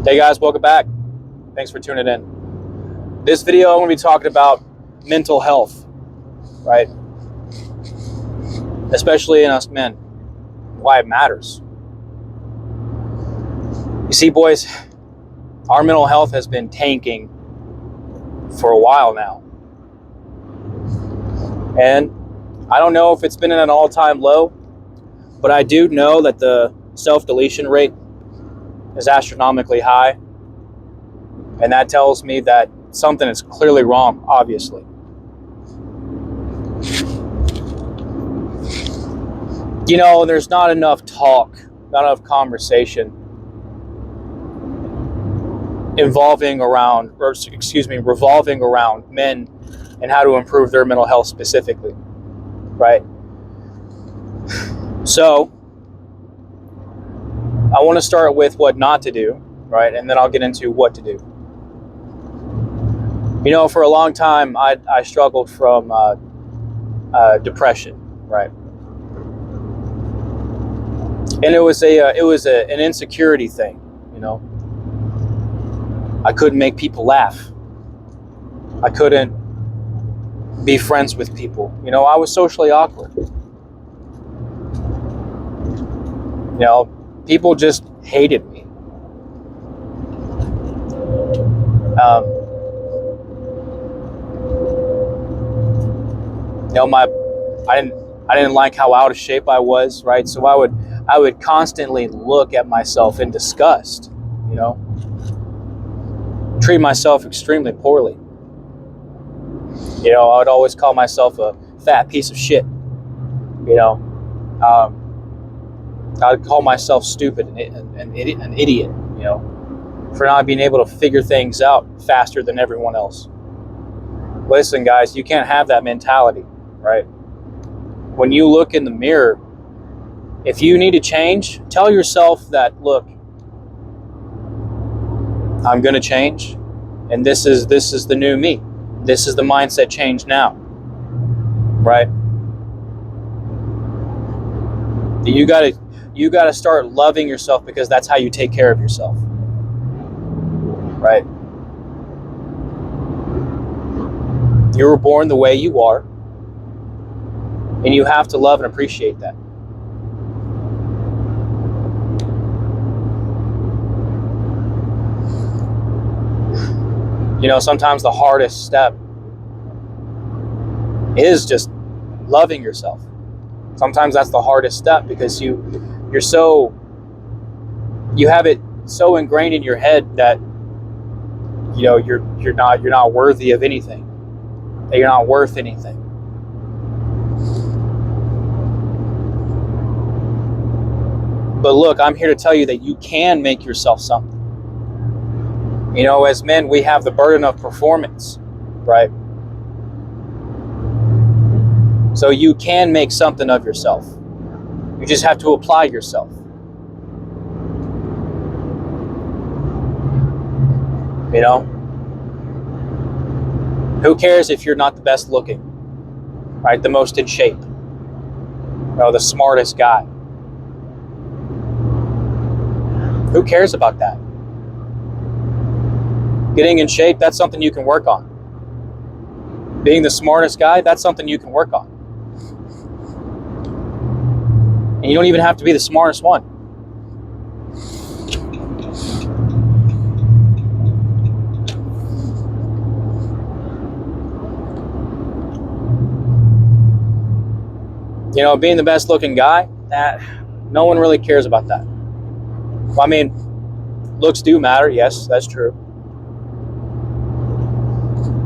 Hey guys, welcome back. Thanks for tuning in. This video, I'm going to be talking about mental health, right? Especially in us men, why it matters. You see, boys, our mental health has been tanking for a while now. And I don't know if it's been at an all-time low, but I do know that the self-deletion rate is astronomically high. And that tells me that something is clearly wrong, obviously. You know, there's not enough talk, not enough conversation revolving around men and how to improve their mental health specifically, right? So, I want to start with what not to do, right? And then I'll get into what to do. You know, for a long time, I struggled from depression, right? And it was an insecurity thing, you know. I couldn't make people laugh. I couldn't be friends with people. You know, I was socially awkward. You know, people just hated me. You know, I didn't like how out of shape I was, right? So I would constantly look at myself in disgust, you know. Treat myself extremely poorly. You know, I would always call myself a fat piece of shit. You know, I'd call myself stupid and an idiot, you know, for not being able to figure things out faster than everyone else. Listen, guys, you can't have that mentality, right? When you look in the mirror, if you need to change, tell yourself that, look, I'm going to change, and this is the new me. This is the mindset change now, right? You got to start loving yourself, because that's how you take care of yourself, right? You were born the way you are, and you have to love and appreciate that. You know, sometimes the hardest step is just loving yourself. Sometimes that's the hardest step, because you have it so ingrained in your head that, you know, you're not worthy of anything. That you're not worth anything. But look, I'm here to tell you that you can make yourself something. You know, as men, we have the burden of performance, right? So you can make something of yourself. You just have to apply yourself. You know? Who cares if you're not the best looking, right? The most in shape, you know, the smartest guy. Who cares about that? Getting in shape, that's something you can work on. Being the smartest guy, that's something you can work on. And you don't even have to be the smartest one. You know, being the best looking guy, no one really cares about that. I mean, looks do matter, yes, that's true.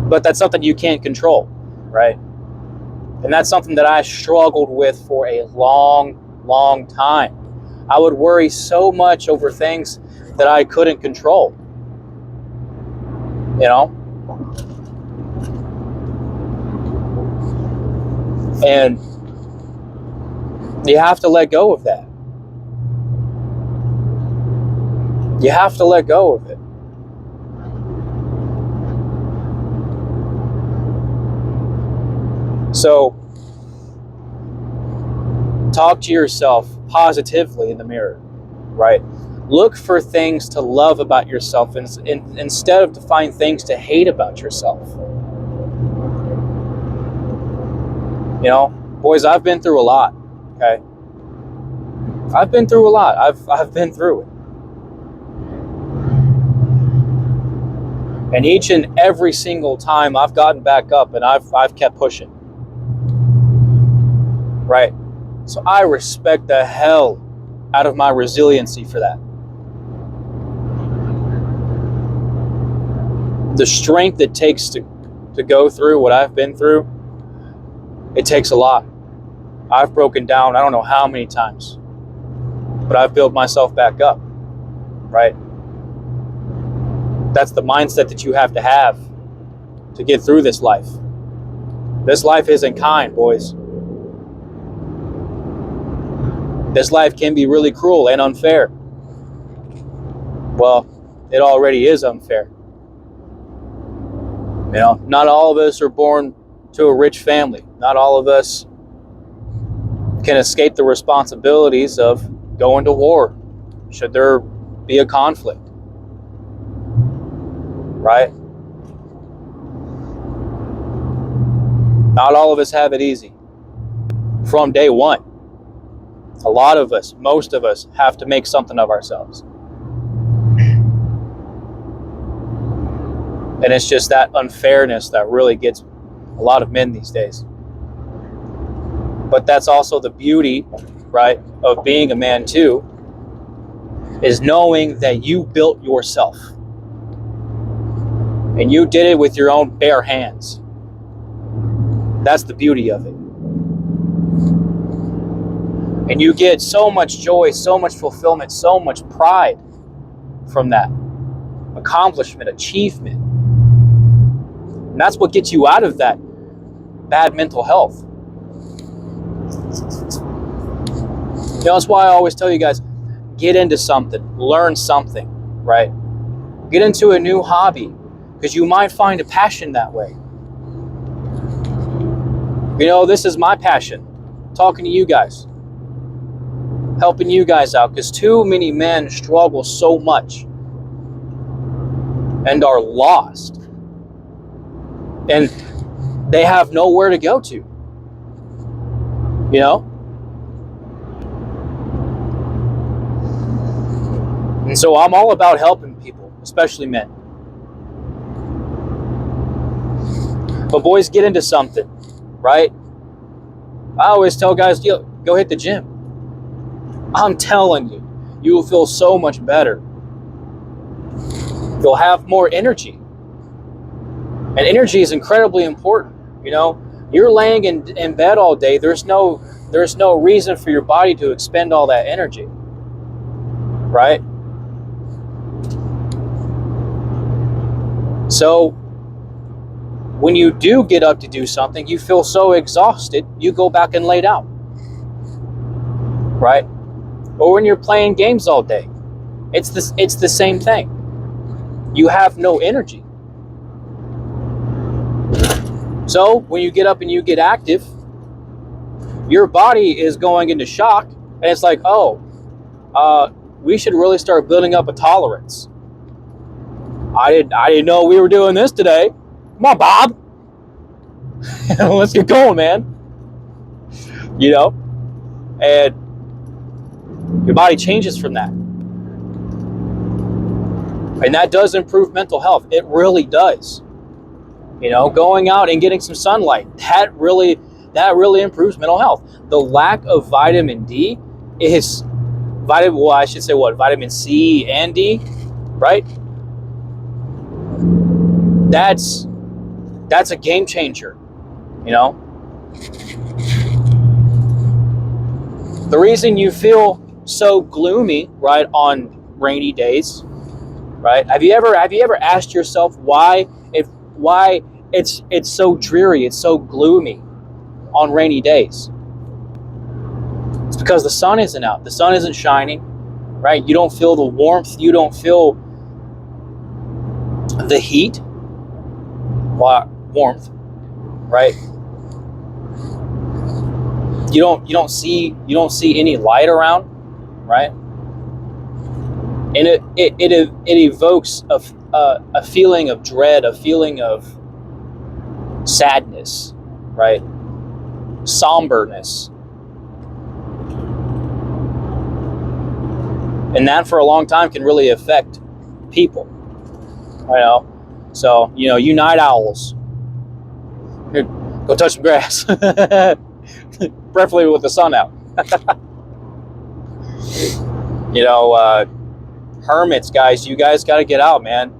But that's something you can't control, right? And that's something that I struggled with for a long time. I would worry so much over things that I couldn't control. You know? And you have to let go of that. You have to let go of it. So, talk to yourself positively in the mirror, right? Look for things to love about yourself instead of to find things to hate about yourself. You know, boys, I've been through a lot, okay? I've been through a lot. I've been through it. And each and every single time I've gotten back up and I've kept pushing. Right? So I respect the hell out of my resiliency for that. The strength it takes to go through what I've been through, it takes a lot. I've broken down I don't know how many times, but I've built myself back up, right? That's the mindset that you have to get through this life. This life isn't kind, boys. This life can be really cruel and unfair. Well, it already is unfair. You know, not all of us are born to a rich family. Not all of us can escape the responsibilities of going to war should there be a conflict. Right? Not all of us have it easy from day one. A lot of us, most of us, have to make something of ourselves. And it's just that unfairness that really gets a lot of men these days. But that's also the beauty, right, of being a man too, is knowing that you built yourself. And you did it with your own bare hands. That's the beauty of it. And you get so much joy, so much fulfillment, so much pride from that. Accomplishment, achievement. And that's what gets you out of that bad mental health. You know, that's why I always tell you guys, get into something, learn something, right? Get into a new hobby, because you might find a passion that way. You know, this is my passion, talking to you guys, helping you guys out, because too many men struggle so much and are lost, and they have nowhere to go to, you know? And so I'm all about helping people, especially men. But boys, get into something, right? I always tell guys, go hit the gym. I'm telling you, you will feel so much better. You'll have more energy. And energy is incredibly important. You know, you're laying in bed all day. There's no reason for your body to expend all that energy, right? So when you do get up to do something, you feel so exhausted, you go back and lay down, right? Or when you're playing games all day, it's the same thing. You have no energy. So when you get up and you get active, your body is going into shock, and it's like, we should really start building up a tolerance. I didn't know we were doing this today. Come on, Bob. Let's get going, man. You know? And your body changes from that. And that does improve mental health. It really does. You know, going out and getting some sunlight, that really improves mental health. The lack of vitamin D is vitamin C and D, right? That's a game changer, you know? The reason you feel so gloomy, right, on rainy days, right? Have you ever asked yourself why it's so dreary, it's so gloomy on rainy days? It's because the sun isn't out. The sun isn't shining, right? You don't feel the warmth. You don't feel the heat. Warmth, right? You don't see any light around, right? And it evokes a feeling of dread, a feeling of sadness, right? Somberness. And that for a long time can really affect people, you know? So, you know, you night owls, here, go touch some grass. Preferably with the sun out. You know, hermits, guys, you guys got to get out, man.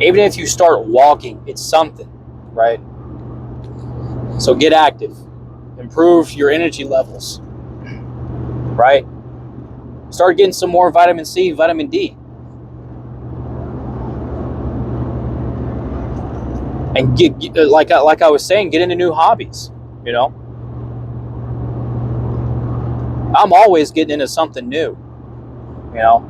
Even if you start walking, it's something, right? So get active. Improve your energy levels, right? Start getting some more vitamin C, vitamin D. And get like I was saying, get into new hobbies, you know? I'm always getting into something new, you know?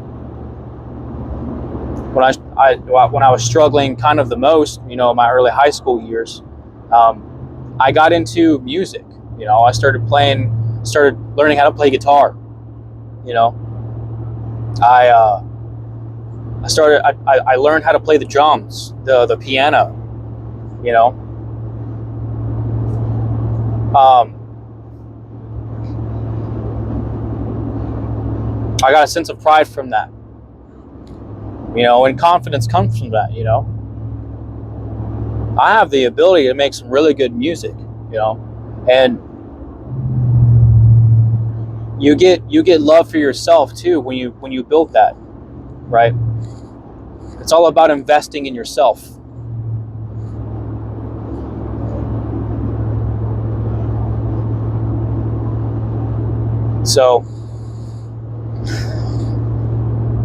When I was struggling kind of the most, you know, in my early high school years, I got into music. You know, I started learning how to play guitar. You know, I learned how to play the drums, the piano. You know, I got a sense of pride from that. You know, and confidence comes from that. You know, I have the ability to make some really good music. You know, and you get love for yourself too when you build that, right? It's all about investing in yourself. So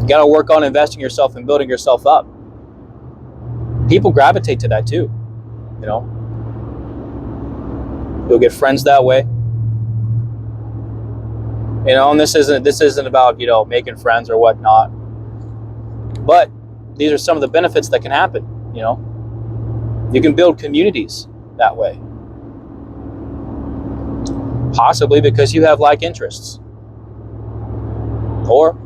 you got to work on investing yourself and building yourself up. People gravitate to that too, you know. You'll get friends that way. You know, and this isn't about, you know, making friends or whatnot. But these are some of the benefits that can happen, you know. You can build communities that way. Possibly because you have like interests. Or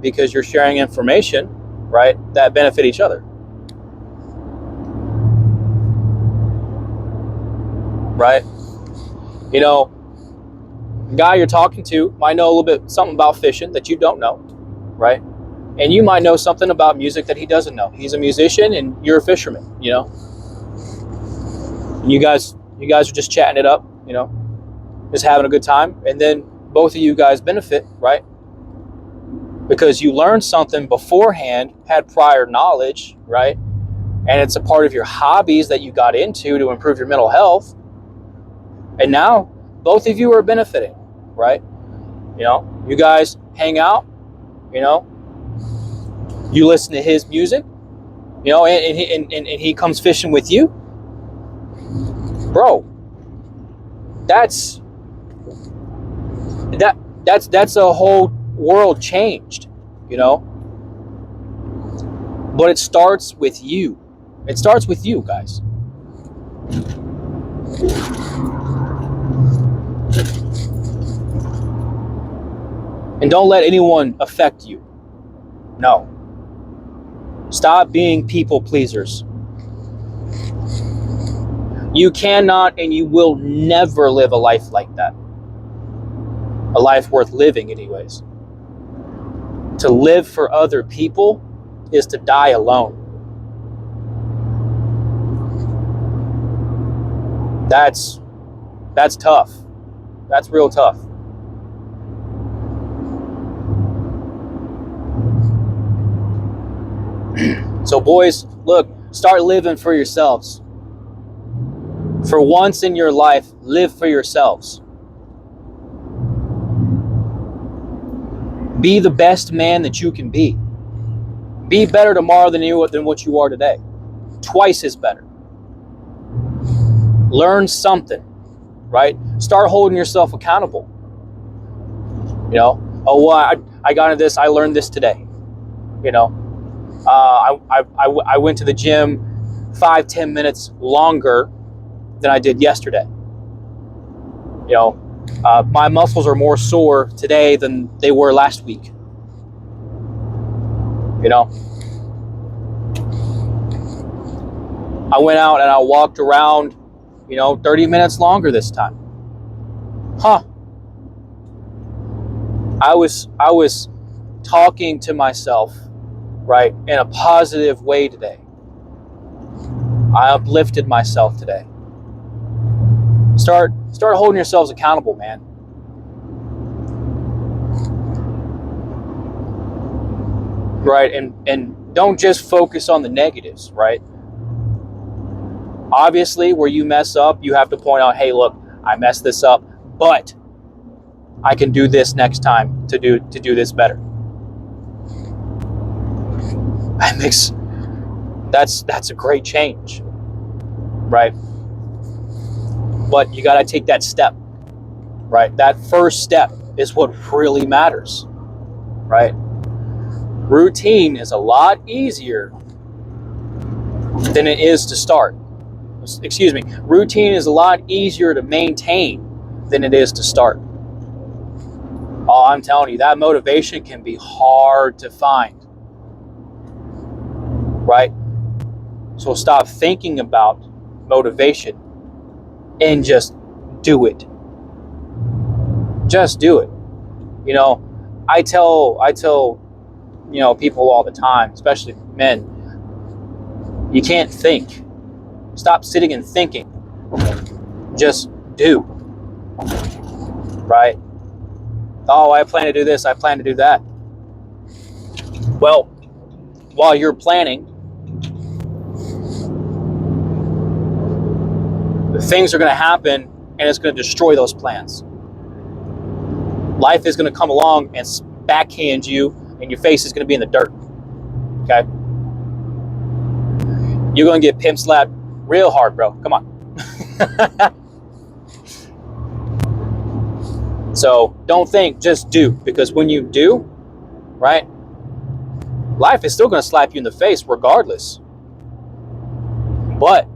because you're sharing information, right, that benefit each other. Right? You know, the guy you're talking to might know a little bit something about fishing that you don't know, right? And you might know something about music that he doesn't know. He's a musician and you're a fisherman, you know. And you guys are just chatting it up, you know, just having a good time, and then both of you guys benefit, right? Because you learned something beforehand, had prior knowledge, right? And it's a part of your hobbies that you got into to improve your mental health. And now both of you are benefiting, right? You know, you guys hang out, you know, you listen to his music, you know, and he comes fishing with you. Bro, that's a whole world changed, you know. But it starts with you. It starts with you, guys. And don't let anyone affect you. No. Stop being people pleasers. You cannot and you will never live a life like that. A life worth living, anyways. To live for other people is to die alone. That's tough. That's real tough. So boys, look, start living for yourselves. For once in your life, live for yourselves. Be the best man that you can be. Be better tomorrow than what you are today. Twice as better. Learn something, right? Start holding yourself accountable. You know, oh, well, I got into this, I learned this today. You know, I went to the gym 5-10 minutes longer than I did yesterday. You know, My muscles are more sore today than they were last week. You know, I went out and I walked around, 30 minutes longer this time. I was talking to myself, right, in a positive way today. I uplifted myself today. Start holding yourselves accountable, man. Right, and don't just focus on the negatives, right? Obviously, where you mess up, you have to point out, hey, look, I messed this up, but I can do this next time to do this better. That's a great change, right? But you got to take that step, right? That first step is what really matters, right? Routine is a lot easier than it is to start. Excuse me. Routine is a lot easier to maintain than it is to start. Oh, I'm telling you, that motivation can be hard to find, right? So stop thinking about motivation and just do it. Just do it. I tell people all the time, especially men, you can't think. Stop sitting and thinking. Just do. Right? Oh, I plan to do this, I plan to do that. Well, while you're planning, things are going to happen and it's going to destroy those plans. Life is going to come along and backhand you and your face is going to be in the dirt. Okay? You're going to get pimp slapped real hard, bro. Come on. So don't think, just do. Because when you do, right, life is still going to slap you in the face regardless. But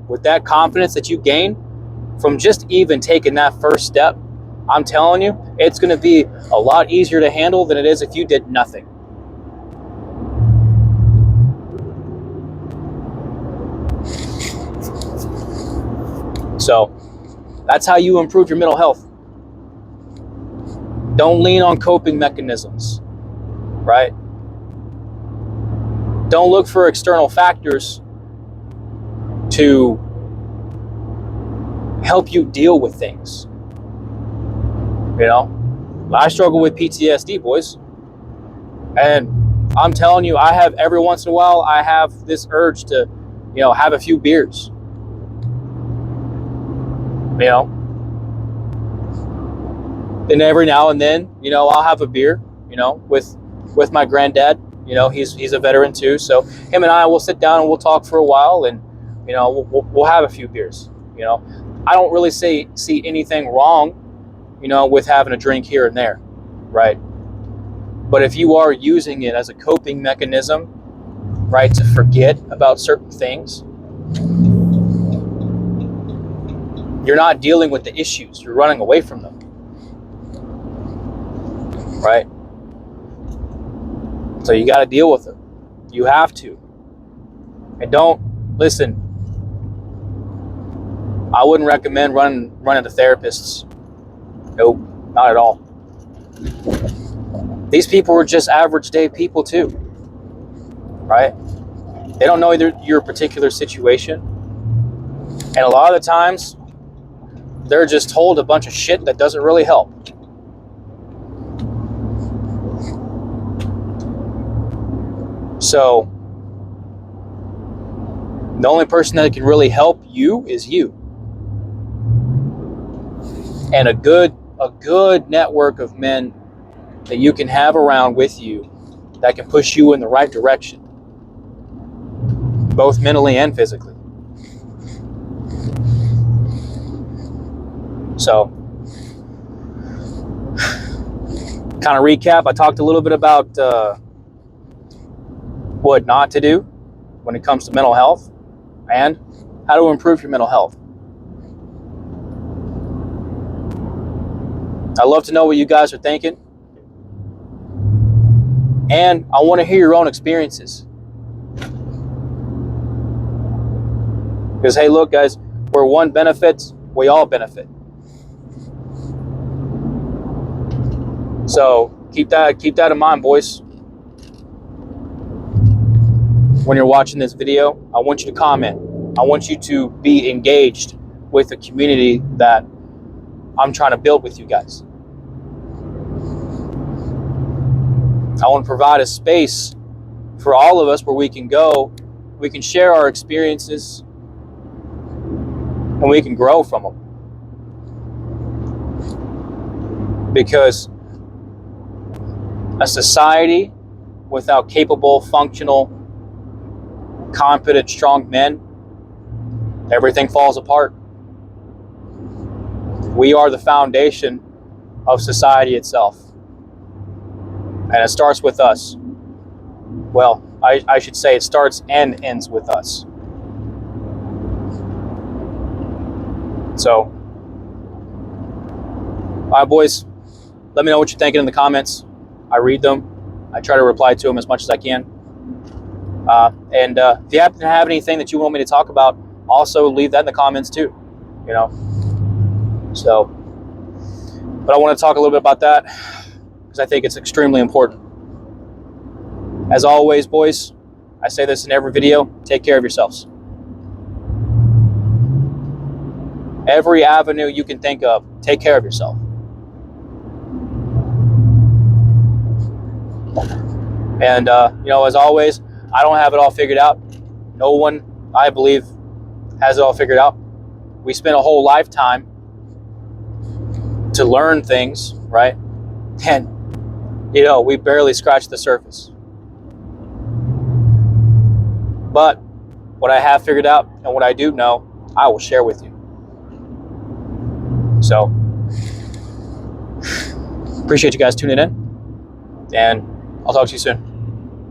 with that confidence that you gain from just even taking that first step, I'm telling you, it's going to be a lot easier to handle than it is if you did nothing. So that's how you improve your mental health. Don't lean on coping mechanisms, right? Don't look for external factors to help you deal with things. I struggle with PTSD, boys. And I'm telling you, I have every once in a while, I have this urge to, have a few beers. And every now and then, I'll have a beer, with my granddad. He's a veteran too. So him and I will sit down and we'll talk for a while and, we'll have a few beers. I don't really see anything wrong, with having a drink here and there, right? But if you are using it as a coping mechanism, right, to forget about certain things, you're not dealing with the issues. You're running away from them, right? So you got to deal with them. You have to. And listen, I wouldn't recommend running to therapists. Nope, not at all. These people are just average day people too, right? They don't know your particular situation. And a lot of the times, they're just told a bunch of shit that doesn't really help. So, the only person that can really help you is you. And a good network of men that you can have around with you that can push you in the right direction, both mentally and physically. So, kind of recap, I talked a little bit about what not to do when it comes to mental health and how to improve your mental health. I love to know what you guys are thinking. And I want to hear your own experiences. Because, hey, look, guys, where one benefits, we all benefit. So keep that in mind, boys. When you're watching this video, I want you to comment. I want you to be engaged with the community that I'm trying to build with you guys. I want to provide a space for all of us where we can go, we can share our experiences, and we can grow from them. Because a society without capable, functional, competent, strong men, everything falls apart. We are the foundation of society itself. And it starts with us. Well, I should say it starts and ends with us. So, all right, boys, let me know what you're thinking in the comments. I read them. I try to reply to them as much as I can. And if you happen to have anything that you want me to talk about, also leave that in the comments too, you know. So, but I want to talk a little bit about that because I think it's extremely important. As always, boys, I say this in every video, take care of yourselves. Every avenue you can think of, take care of yourself. And, you know, as always, I don't have it all figured out. No one, I believe, has it all figured out. We spent a whole lifetime to learn things, right? And, you know, we barely scratched the surface. But what I have figured out and what I do know, I will share with you. So, appreciate you guys tuning in, and I'll talk to you soon.